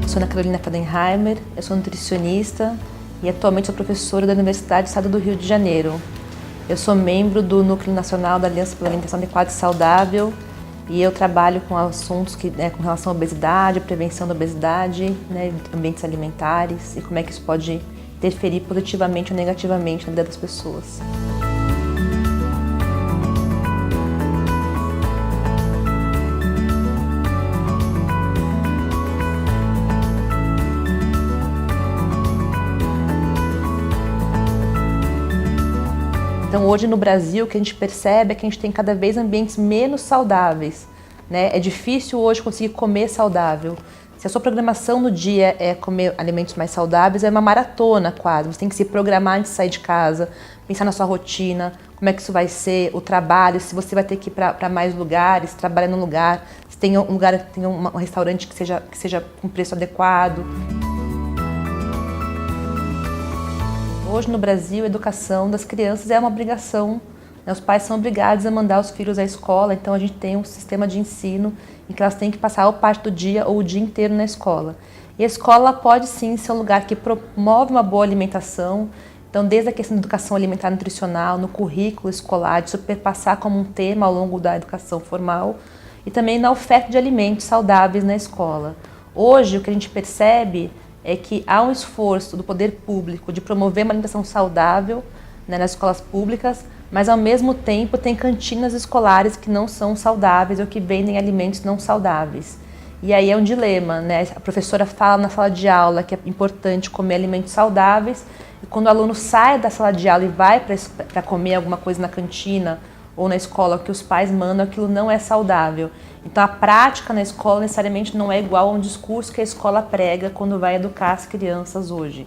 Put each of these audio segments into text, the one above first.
Sou Ana Carolina Fadenheimer, eu sou nutricionista e atualmente sou professora da Universidade do Estado do Rio de Janeiro. Eu sou membro do Núcleo Nacional da Aliança pela Alimentação Adequada e Saudável e eu trabalho com assuntos com relação à obesidade, prevenção da obesidade, ambientes alimentares e como é que isso pode interferir positivamente ou negativamente na vida das pessoas. Então hoje no Brasil o que a gente percebe é que a gente tem cada vez ambientes menos saudáveis, né? É difícil hoje conseguir comer saudável. Se a sua programação no dia é comer alimentos mais saudáveis, é uma maratona quase. Você tem que se programar antes de sair de casa, pensar na sua rotina, como é que isso vai ser, o trabalho, se você vai ter que ir para mais lugares, trabalhar num lugar, se tem um lugar, tem um restaurante que seja com preço adequado. Hoje no Brasil, a educação das crianças é uma obrigação, né? Os pais são obrigados a mandar os filhos à escola, então a gente tem um sistema de ensino em que elas têm que passar ou parte do dia ou o dia inteiro na escola. E a escola pode sim ser um lugar que promove uma boa alimentação, então desde a questão da educação alimentar e nutricional, no currículo escolar, de superpassar como um tema ao longo da educação formal, e também na oferta de alimentos saudáveis na escola. Hoje o que a gente percebe é que há um esforço do poder público de promover uma alimentação saudável, né, nas escolas públicas, mas ao mesmo tempo tem cantinas escolares que não são saudáveis ou que vendem alimentos não saudáveis. E aí é um dilema, né? A professora fala na sala de aula que é importante comer alimentos saudáveis e quando o aluno sai da sala de aula e vai para comer alguma coisa na cantina ou na escola que os pais mandam, aquilo não é saudável. Então a prática na escola necessariamente não é igual a um discurso que a escola prega quando vai educar as crianças hoje.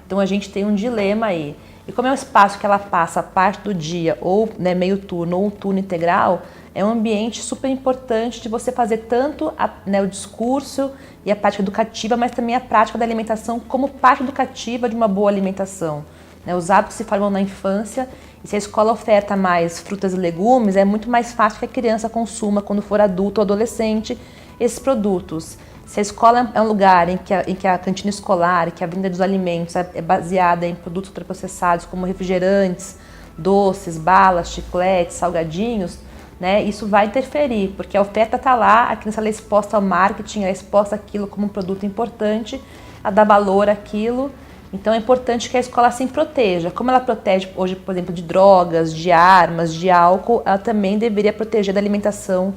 Então a gente tem um dilema aí. E como é um espaço que ela passa parte do dia, ou meio turno, ou um turno integral, é um ambiente super importante de você fazer tanto o discurso e a prática educativa, mas também a prática da alimentação como parte educativa de uma boa alimentação. Os hábitos se formam na infância e se a escola oferta mais frutas e legumes, é muito mais fácil que a criança consuma quando for adulto ou adolescente esses produtos. Se a escola é um lugar em que a cantina escolar, que a venda dos alimentos é baseada em produtos ultraprocessados como refrigerantes, doces, balas, chicletes, salgadinhos, né, isso vai interferir, porque a oferta está lá, a criança é exposta ao marketing, é exposta àquilo como um produto importante, a dar valor àquilo. Então é importante que a escola se proteja. Como ela protege hoje, por exemplo, de drogas, de armas, de álcool, ela também deveria proteger da alimentação,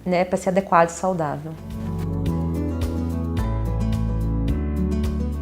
né, para ser adequada e saudável.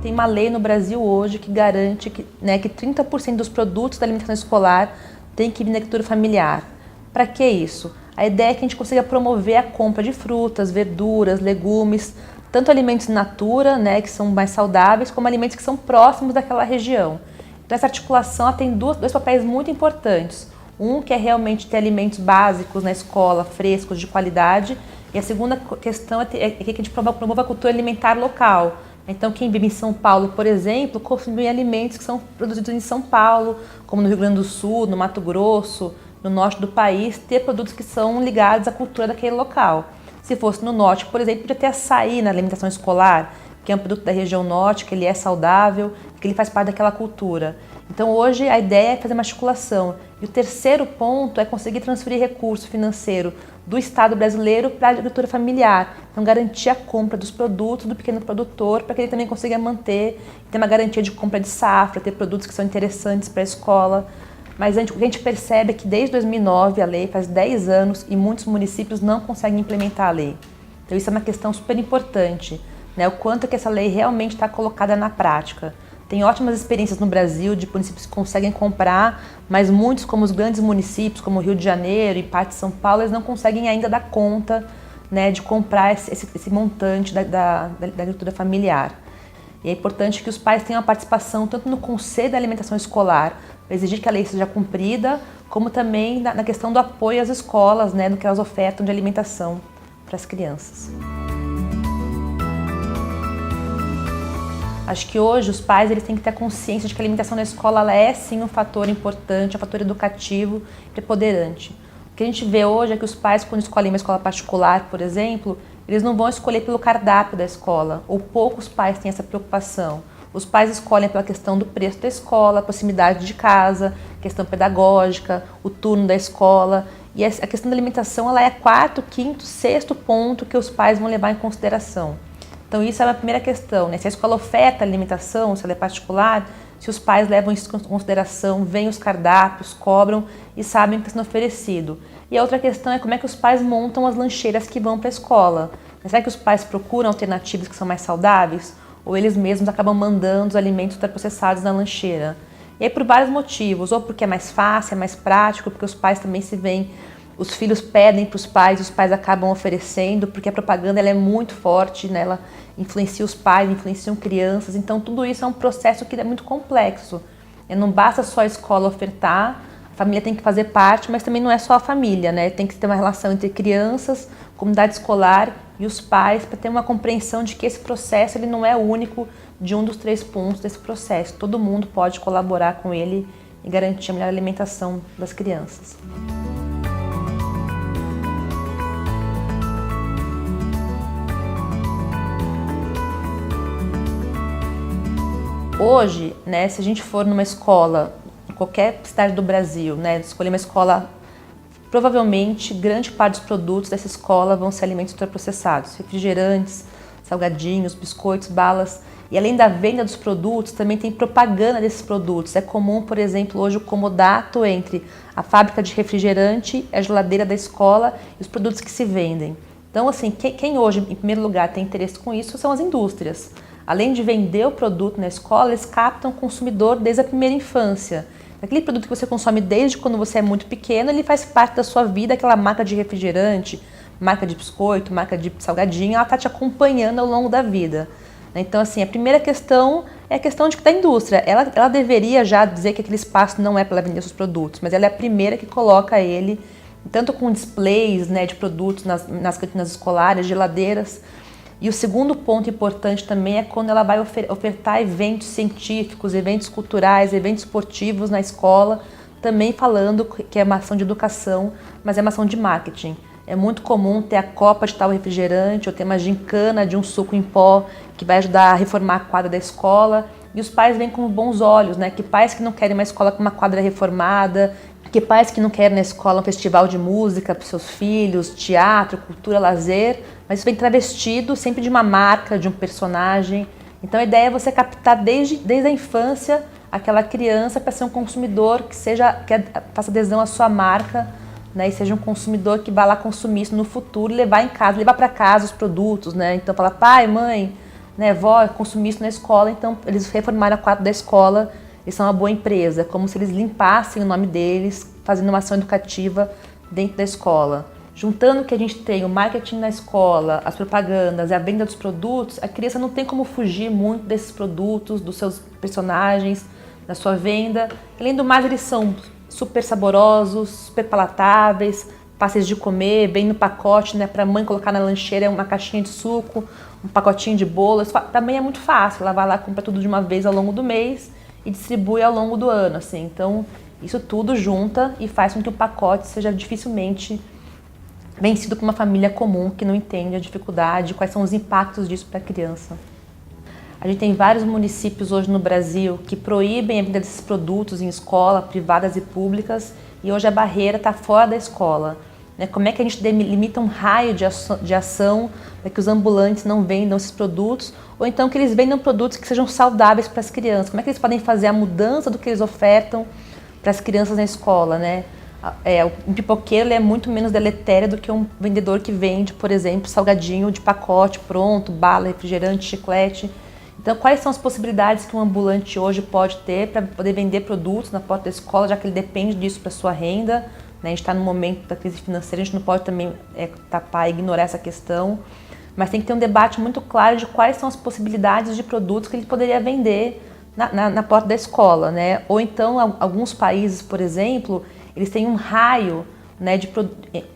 Tem uma lei no Brasil hoje que garante que 30% dos produtos da alimentação escolar tem que vir da agricultura familiar. Para que isso? A ideia é que a gente consiga promover a compra de frutas, verduras, legumes, tanto alimentos in natura, que são mais saudáveis, como alimentos que são próximos daquela região. Então essa articulação ela tem dois papéis muito importantes. Um que é realmente ter alimentos básicos na escola, frescos, de qualidade, e a segunda questão é que a gente promova a cultura alimentar local. Então quem vive em São Paulo, por exemplo, consome alimentos que são produzidos em São Paulo, como no Rio Grande do Sul, no Mato Grosso, no norte do país, ter produtos que são ligados à cultura daquele local. Se fosse no norte, por exemplo, podia ter açaí na alimentação escolar, que é um produto da região norte, que ele é saudável, que ele faz parte daquela cultura. Então hoje a ideia é fazer uma articulação. E o terceiro ponto é conseguir transferir recurso financeiro do Estado brasileiro para a agricultura familiar. Então garantir a compra dos produtos do pequeno produtor para que ele também consiga manter, ter uma garantia de compra de safra, ter produtos que são interessantes para a escola. Mas o que a gente percebe é que desde 2009 a lei faz 10 anos e muitos municípios não conseguem implementar a lei. Então isso é uma questão super importante, o quanto que essa lei realmente está colocada na prática. Tem ótimas experiências no Brasil de municípios que conseguem comprar, mas muitos, como os grandes municípios, como o Rio de Janeiro e parte de São Paulo, eles não conseguem ainda dar conta de comprar esse montante da agricultura familiar. E é importante que os pais tenham a participação tanto no Conselho da Alimentação Escolar, para exigir que a lei seja cumprida, como também na questão do apoio às escolas, no que elas ofertam de alimentação para as crianças. Acho que hoje os pais eles têm que ter consciência de que a alimentação na escola ela é sim um fator importante, um fator educativo preponderante. O que a gente vê hoje é que os pais, quando escolhem uma escola particular, por exemplo, eles não vão escolher pelo cardápio da escola, ou poucos pais têm essa preocupação. Os pais escolhem pela questão do preço da escola, a proximidade de casa, questão pedagógica, o turno da escola. E a questão da alimentação ela é quarto, quinto, sexto ponto que os pais vão levar em consideração. Então isso é a primeira questão, né? Se a escola oferta alimentação, se ela é particular, se os pais levam isso em consideração, veem os cardápios, cobram e sabem o que está sendo oferecido. E a outra questão é como é que os pais montam as lancheiras que vão para a escola. Será que os pais procuram alternativas que são mais saudáveis? Ou eles mesmos acabam mandando os alimentos ultraprocessados na lancheira? E aí por vários motivos, ou porque é mais fácil, é mais prático, porque os pais também se veem, os filhos pedem para os pais acabam oferecendo, porque a propaganda ela é muito forte, né? Ela influencia os pais, influenciam crianças, então tudo isso é um processo que é muito complexo. Não basta só a escola ofertar, a família tem que fazer parte, mas também não é só a família, né? Tem que ter uma relação entre crianças, comunidade escolar e os pais para ter uma compreensão de que esse processo ele não é único de um dos 3 pontos desse processo. Todo mundo pode colaborar com ele e garantir a melhor alimentação das crianças. Hoje, né, se a gente for numa escola, em qualquer cidade do Brasil, né, escolher uma escola, provavelmente grande parte dos produtos dessa escola vão ser alimentos ultraprocessados, refrigerantes, salgadinhos, biscoitos, balas. E além da venda dos produtos, também tem propaganda desses produtos. É comum, por exemplo, hoje o comodato entre a fábrica de refrigerante, a geladeira da escola e os produtos que se vendem. Então, assim, quem hoje, em primeiro lugar, tem interesse com isso são as indústrias. Além de vender o produto na escola, eles captam o consumidor desde a primeira infância. Aquele produto que você consome desde quando você é muito pequeno, ele faz parte da sua vida, aquela marca de refrigerante, marca de biscoito, marca de salgadinho, ela está te acompanhando ao longo da vida. Então, assim, a primeira questão é a questão da indústria. Ela deveria já dizer que aquele espaço não é para ela vender seus produtos, mas ela é a primeira que coloca ele, tanto com displays, né, de produtos nas cantinas escolares, geladeiras. E o segundo ponto importante também é quando ela vai ofertar eventos científicos, eventos culturais, eventos esportivos na escola, também falando que é uma ação de educação, mas é uma ação de marketing. É muito comum ter a copa de tal refrigerante ou ter uma gincana de um suco em pó que vai ajudar a reformar a quadra da escola. E os pais veem com bons olhos, né? Que pais que não querem uma escola com uma quadra reformada, que pais que não querem na escola um festival de música para os seus filhos, teatro, cultura, lazer, mas isso vem travestido sempre de uma marca, de um personagem. Então a ideia é você captar desde a infância aquela criança para ser um consumidor que faça adesão à sua marca, né, e seja um consumidor que vá lá consumir isso no futuro e levar para casa os produtos, né? Então fala, pai, mãe, né, vó, consumir isso na escola, então eles reformaram a quadra da escola. Eles são uma boa empresa, é como se eles limpassem o nome deles, fazendo uma ação educativa dentro da escola. Juntando o que a gente tem, o marketing na escola, as propagandas e a venda dos produtos, a criança não tem como fugir muito desses produtos, dos seus personagens, da sua venda. Além do mais, eles são super saborosos, super palatáveis, fáceis de comer, vem no pacote, né, para a mãe colocar na lancheira uma caixinha de suco, um pacotinho de bolo. Isso também é muito fácil, ela vai lá, compra tudo de uma vez ao longo do mês e distribui ao longo do ano, assim. Então, isso tudo junta e faz com que o pacote seja dificilmente vencido por uma família comum que não entende a dificuldade, quais são os impactos disso para a criança. A gente tem vários municípios hoje no Brasil que proíbem a venda desses produtos em escolas privadas e públicas e hoje a barreira está fora da escola. Como é que a gente limita um raio de ação para que os ambulantes não vendam esses produtos ou então que eles vendam produtos que sejam saudáveis para as crianças? Como é que eles podem fazer a mudança do que eles ofertam para as crianças na escola, né? Um pipoqueiro ele é muito menos deletério do que um vendedor que vende, por exemplo, salgadinho de pacote pronto, bala, refrigerante, chiclete. Então, quais são as possibilidades que um ambulante hoje pode ter para poder vender produtos na porta da escola, já que ele depende disso para sua renda? A gente está no momento da crise financeira, a gente não pode também tapar e ignorar essa questão, mas tem que ter um debate muito claro de quais são as possibilidades de produtos que ele poderia vender na porta da escola, né? Ou então, alguns países, por exemplo, eles têm um raio, né,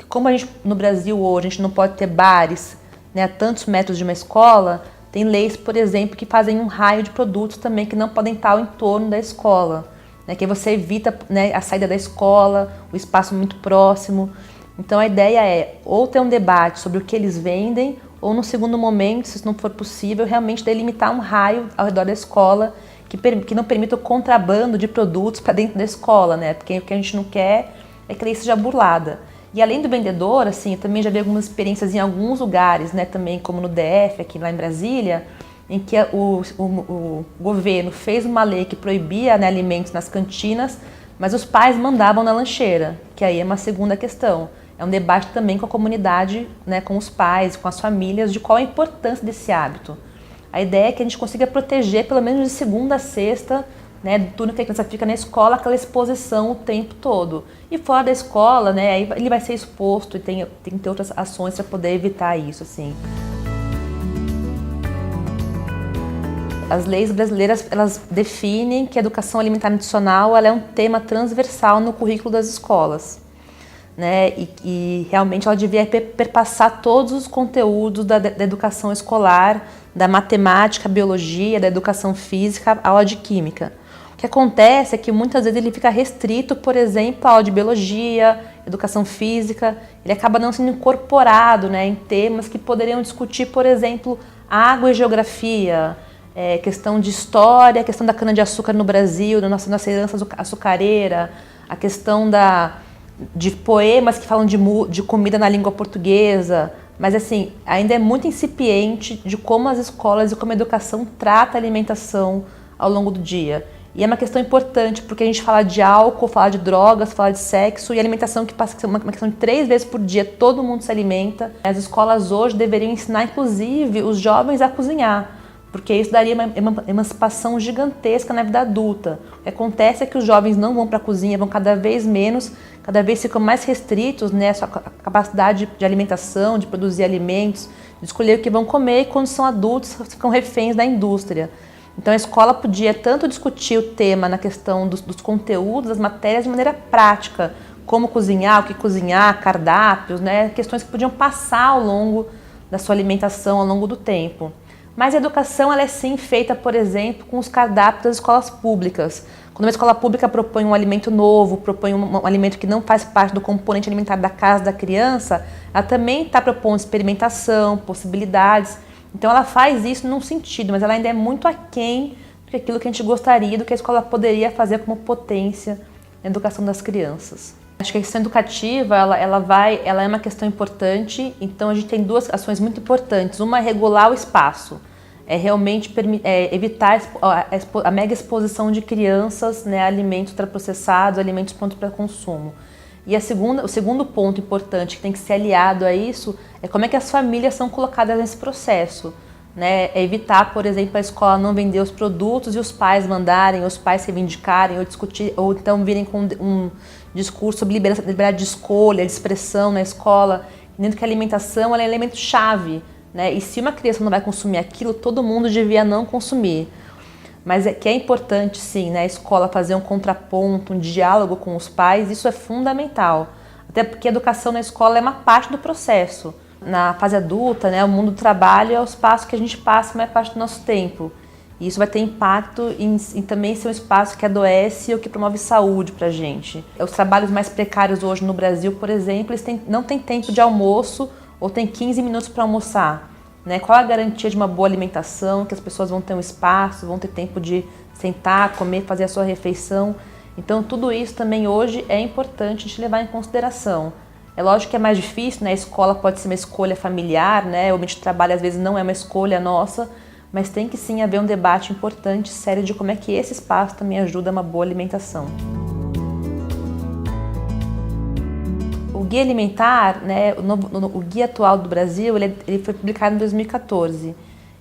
como a gente no Brasil hoje, a gente não pode ter bares, né, a tantos metros de uma escola, tem leis, por exemplo, que fazem um raio de produtos também que não podem estar ao entorno da escola, né, que você evita, né, a saída da escola, o espaço muito próximo. Então a ideia é ou ter um debate sobre o que eles vendem, ou no segundo momento, se isso não for possível, realmente delimitar um raio ao redor da escola que não permita o contrabando de produtos para dentro da escola, né? Porque o que a gente não quer é que a lei seja burlada. E além do vendedor, assim, eu também já vi algumas experiências em alguns lugares, né, também como no DF, aqui lá em Brasília, em que o governo fez uma lei que proibia, né, alimentos nas cantinas, mas os pais mandavam na lancheira, que aí é uma segunda questão. É um debate também com a comunidade, né, com os pais, com as famílias, de qual a importância desse hábito. A ideia é que a gente consiga proteger, pelo menos de segunda a sexta, né, do turno que a criança fica na escola, aquela exposição o tempo todo. E fora da escola, né, aí ele vai ser exposto e tem que ter outras ações para poder evitar isso, assim. As leis brasileiras, elas definem que a educação alimentar nutricional ela é um tema transversal no currículo das escolas, né, e realmente ela devia perpassar todos os conteúdos da educação escolar, da matemática, biologia, da educação física, aula de química. O que acontece é que muitas vezes ele fica restrito, por exemplo, à aula de biologia, educação física, ele acaba não sendo incorporado, né, em temas que poderiam discutir, por exemplo, água e geografia, questão de história, a questão da cana-de-açúcar no Brasil, da nossa herança açucareira, a questão de poemas que falam de comida na língua portuguesa, mas assim, ainda é muito incipiente de como as escolas e como a educação trata a alimentação ao longo do dia. E é uma questão importante, porque a gente fala de álcool, fala de drogas, fala de sexo, e alimentação que passa a ser uma questão de 3 vezes por dia, todo mundo se alimenta. As escolas hoje deveriam ensinar, inclusive, os jovens a cozinhar, porque isso daria uma emancipação gigantesca na vida adulta. O que acontece é que os jovens não vão para a cozinha, vão cada vez menos, cada vez ficam mais restritos, né, a sua capacidade de alimentação, de produzir alimentos, de escolher o que vão comer, e quando são adultos ficam reféns da indústria. Então a escola podia tanto discutir o tema na questão dos conteúdos, das matérias de maneira prática, como cozinhar, o que cozinhar, cardápios, né, questões que podiam passar ao longo da sua alimentação, ao longo do tempo. Mas a educação ela é sim feita, por exemplo, com os cardápios das escolas públicas. Quando uma escola pública propõe um alimento novo, propõe um alimento que não faz parte do componente alimentar da casa da criança, ela também está propondo experimentação, possibilidades. Então ela faz isso num sentido, mas ela ainda é muito aquém do que a gente gostaria, do que a escola poderia fazer como potência na educação das crianças. Acho que a questão educativa ela é uma questão importante, então a gente tem 2 ações muito importantes. Uma é regular o espaço, é realmente evitar a mega exposição de crianças, né, a alimentos ultraprocessados, alimentos prontos para consumo. E o segundo ponto importante que tem que ser aliado a isso é como é que as famílias são colocadas nesse processo, né? É evitar, por exemplo, a escola não vender os produtos e os pais mandarem, os pais reivindicarem ou discutir, ou então virem com um discurso sobre liberdade de escolha, de expressão na escola, entendendo que a alimentação ela é elemento-chave, né? E se uma criança não vai consumir aquilo, todo mundo devia não consumir. Mas é importante, sim, né, a escola fazer um contraponto, um diálogo com os pais, isso é fundamental. Até porque a educação na escola é uma parte do processo. Na fase adulta, né, o mundo do trabalho é o espaço que a gente passa a maior parte do nosso tempo. E isso vai ter impacto em também ser um espaço que adoece ou que promove saúde para a gente. Os trabalhos mais precários hoje no Brasil, por exemplo, eles não têm tempo de almoço ou têm 15 minutos para almoçar. Né? Qual a garantia de uma boa alimentação, que as pessoas vão ter um espaço, vão ter tempo de sentar, comer, fazer a sua refeição. Então tudo isso também hoje é importante a gente levar em consideração. É lógico que é mais difícil, né? A escola pode ser uma escolha familiar, né? O ambiente de trabalho às vezes não é uma escolha nossa, mas tem que sim haver um debate importante, sério, de como é que esse espaço também ajuda a uma boa alimentação. O Guia Alimentar, né, o guia atual do Brasil, ele foi publicado em 2014.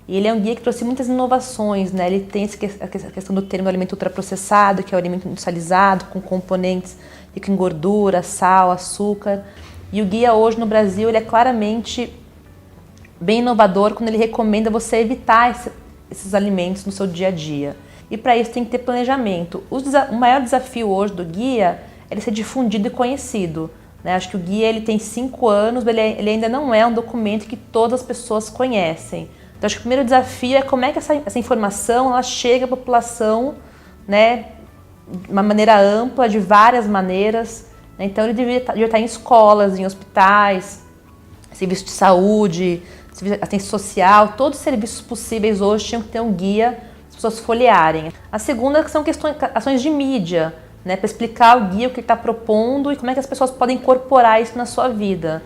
E ele é um guia que trouxe muitas inovações, né? Ele tem a questão do termo do alimento ultraprocessado, que é o alimento industrializado, com componentes ricos em gordura, sal, açúcar. E o guia hoje no Brasil ele é claramente bem inovador quando ele recomenda você evitar esses alimentos no seu dia a dia. E para isso tem que ter planejamento. O maior desafio hoje do guia é ele ser difundido e conhecido. Acho que o guia ele tem 5 anos, ele ainda não é um documento que todas as pessoas conhecem. Então acho que o primeiro desafio é como é que essa informação ela chega à população, né, de uma maneira ampla, de várias maneiras. Então ele devia estar em escolas, em hospitais, serviços de saúde, assistência social, todos os serviços possíveis hoje tinham que ter um guia, as pessoas folhearem. A segunda são ações de mídia, né, para explicar o guia, o que ele está propondo e como é que as pessoas podem incorporar isso na sua vida.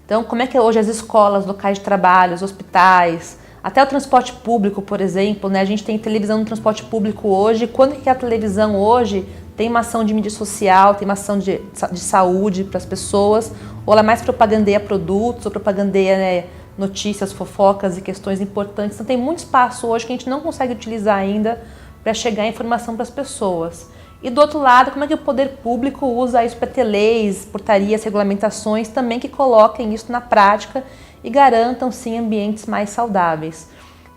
Então, como é que hoje as escolas, locais de trabalho, os hospitais, até o transporte público, por exemplo, né, a gente tem televisão no transporte público hoje. Quando que a televisão hoje tem uma ação de mídia social, tem uma ação de saúde para as pessoas, ou ela mais propagandeia produtos, ou propagandeia, né, notícias, fofocas e questões importantes. Então tem muito espaço hoje que a gente não consegue utilizar ainda para chegar a informação para as pessoas. E do outro lado, como é que o poder público usa isso para ter leis, portarias, regulamentações também que coloquem isso na prática e garantam sim ambientes mais saudáveis.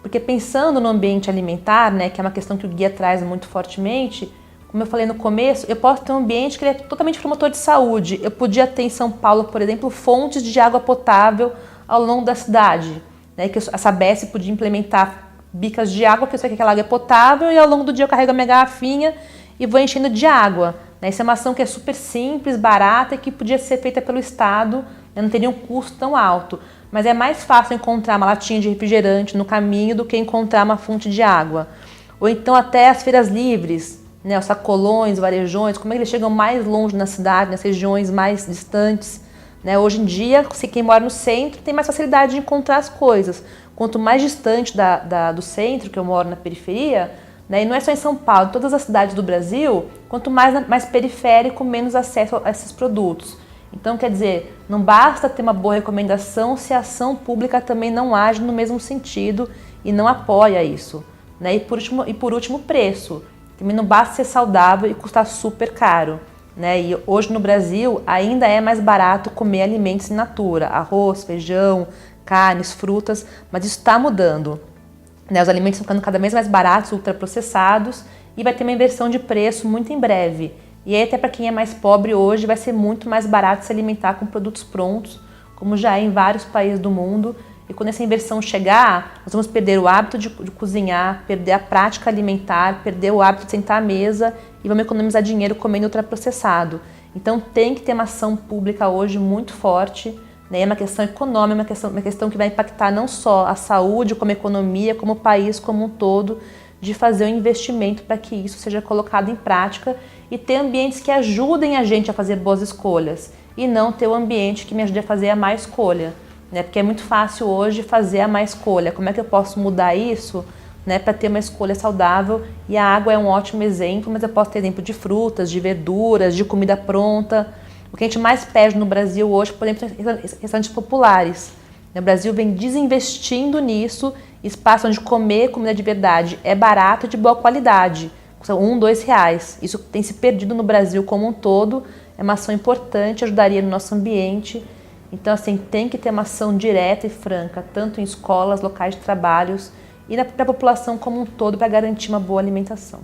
Porque pensando no ambiente alimentar, né, que é uma questão que o guia traz muito fortemente, como eu falei no começo, eu posso ter um ambiente que ele é totalmente promotor de saúde. Eu podia ter em São Paulo, por exemplo, fontes de água potável ao longo da cidade, né, que a Sabesp podia implementar bicas de água, porque eu sei que aquela água é potável e ao longo do dia eu carrego a minha garrafinha e vou enchendo de água. Isso é uma ação que é super simples, barata e que podia ser feita pelo Estado, né, não teria um custo tão alto. Mas é mais fácil encontrar uma latinha de refrigerante no caminho do que encontrar uma fonte de água. Ou então até as feiras livres, né, os sacolões, varejões, como é que eles chegam mais longe na cidade, nas regiões mais distantes. Né? Hoje em dia, quem mora no centro tem mais facilidade de encontrar as coisas. Quanto mais distante do centro, que eu moro na periferia, né, e não é só em São Paulo, em todas as cidades do Brasil, quanto mais periférico, menos acesso a esses produtos. Então, quer dizer, não basta ter uma boa recomendação se a ação pública também não age no mesmo sentido e não apoia isso. Né? E por último, preço. Também não basta ser saudável e custar super caro. Né? E hoje no Brasil ainda é mais barato comer alimentos in natura, arroz, feijão, carnes, frutas, mas isso está mudando. Né? Os alimentos estão ficando cada vez mais baratos, ultraprocessados, e vai ter uma inversão de preço muito em breve. E aí até para quem é mais pobre hoje vai ser muito mais barato se alimentar com produtos prontos, como já é em vários países do mundo. E quando essa inversão chegar, nós vamos perder o hábito de cozinhar, perder a prática alimentar, perder o hábito de sentar à mesa e vamos economizar dinheiro comendo ultraprocessado. Então tem que ter uma ação pública hoje muito forte, né? É uma questão econômica, uma questão que vai impactar não só a saúde como a economia, como o país como um todo, de fazer um investimento para que isso seja colocado em prática e ter ambientes que ajudem a gente a fazer boas escolhas e não ter o ambiente que me ajude a fazer a má escolha. Né? Porque é muito fácil hoje fazer a má escolha. Como é que eu posso mudar isso, né, para ter uma escolha saudável? E a água é um ótimo exemplo, mas eu posso ter exemplo de frutas, de verduras, de comida pronta. O que a gente mais pede no Brasil hoje, por exemplo, são restaurantes populares. O Brasil vem desinvestindo nisso, espaço onde comer comida de verdade é barato e de boa qualidade. São R$1, R$2. Isso tem se perdido no Brasil como um todo. É uma ação importante, ajudaria no nosso ambiente. Então, assim, tem que ter uma ação direta e franca, tanto em escolas, locais de trabalhos e para a população como um todo, para garantir uma boa alimentação.